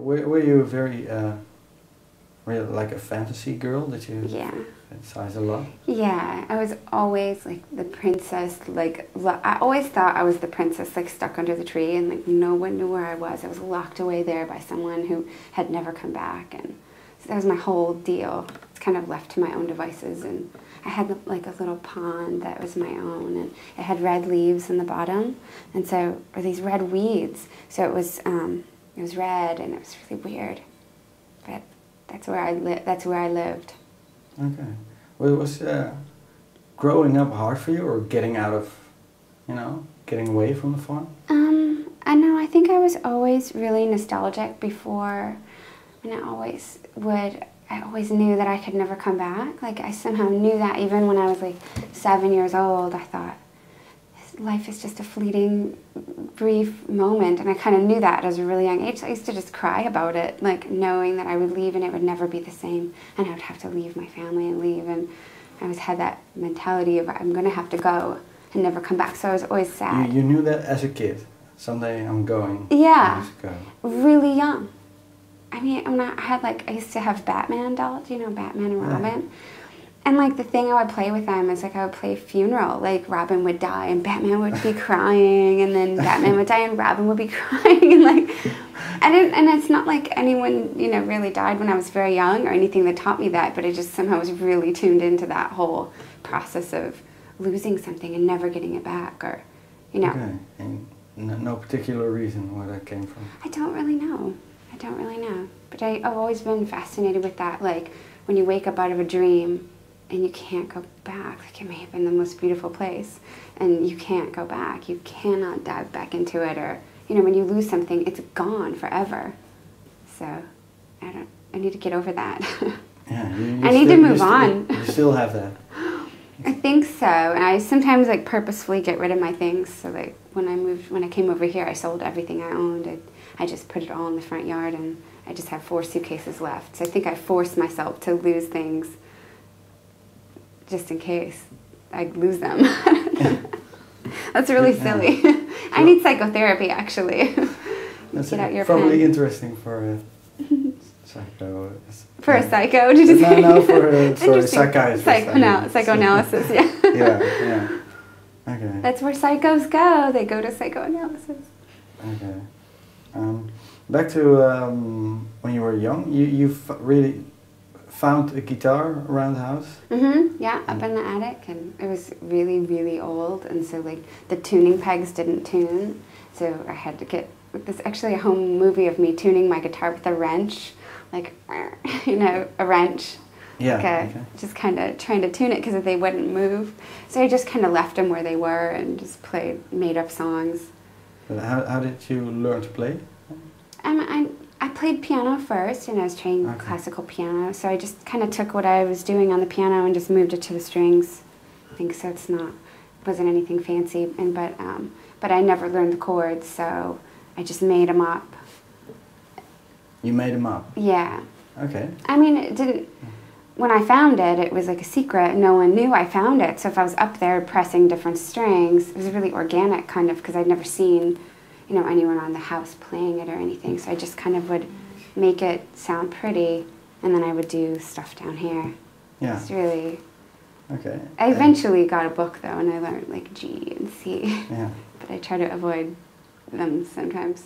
were you very, really like a fantasy girl? Did you Yeah. fantasize a lot? Yeah, I was always like the princess, like I always thought I was the princess like stuck under the tree and like no one knew where I was. I was locked away there by someone who had never come back, and so that was my whole deal. It's kind of left to my own devices, and I had like a little pond that was my own, and it had red leaves in the bottom, and so, or these red weeds, so it was red and it was really weird, but that's where I lived. Okay. Well, was growing up hard for you, or getting out of, getting away from the farm? I know, I think I was always really nostalgic before, and I always knew that I could never come back. Like, I somehow knew that even when I was like 7 years old. I thought, life is just a fleeting, brief moment, and I kind of knew that at a really young age. So I used to just cry about it, like knowing that I would leave and it would never be the same, and I would have to leave my family and leave, and I always had that mentality of I'm going to have to go and never come back, so I was always sad. You knew that as a kid? Someday I'm going. Yeah, I just go. really young. I mean, I used to have Batman dolls, Batman and Robin. Yeah. And like the thing I would play with them is like I would play funeral, like Robin would die and Batman would be crying, and then Batman would die and Robin would be crying, and like and it's not like anyone really died when I was very young or anything that taught me that, but I just somehow was really tuned into that whole process of losing something and never getting it back, or Okay, and no particular reason where that came from. I don't really know, but I've always been fascinated with that, like when you wake up out of a dream and you can't go back. Like, it may have been the most beautiful place, and you can't go back. You cannot dive back into it, or when you lose something, it's gone forever. So, I need to get over that. Yeah, I need to move on. You still have that. I think so, and I sometimes like purposefully get rid of my things. So like when I came over here, I sold everything I owned. I just put it all in the front yard, and I just have 4 suitcases left. So I think I forced myself to lose things, just in case I lose them. That's really silly. I need psychotherapy, actually. That's get out your probably pen. Interesting for a psycho. For a psycho, did you say? No, for a psychiatrist. Psychoanalysis, yeah. Yeah. Okay. That's where psychos go. They go to psychoanalysis. Okay. Back to when you were young, you really found a guitar around the house? Yeah, up in the attic, and it was really, really old, and so like the tuning pegs didn't tune, so I had to get, there's actually a home movie of me tuning my guitar with a wrench, like, a wrench. Yeah, okay. Just kind of trying to tune it because they wouldn't move, so I just kind of left them where they were and just made up songs. But how did you learn to play? I played piano first, and I was trained classical piano, so I just kind of took what I was doing on the piano and just moved it to the strings. I think so. Wasn't anything fancy, but I never learned the chords, so I just made them up. You made them up? Yeah. Okay. I mean, it didn't. When I found it, it was like a secret. No one knew I found it, so if I was up there pressing different strings, it was really organic, kind of, because I'd never seen anyone on the house playing it or anything, so I just kind of would make it sound pretty, and then I would do stuff down here. Yeah. It's really... Okay. I eventually got a book, though, and I learned, like, G and C. Yeah. But I try to avoid them sometimes.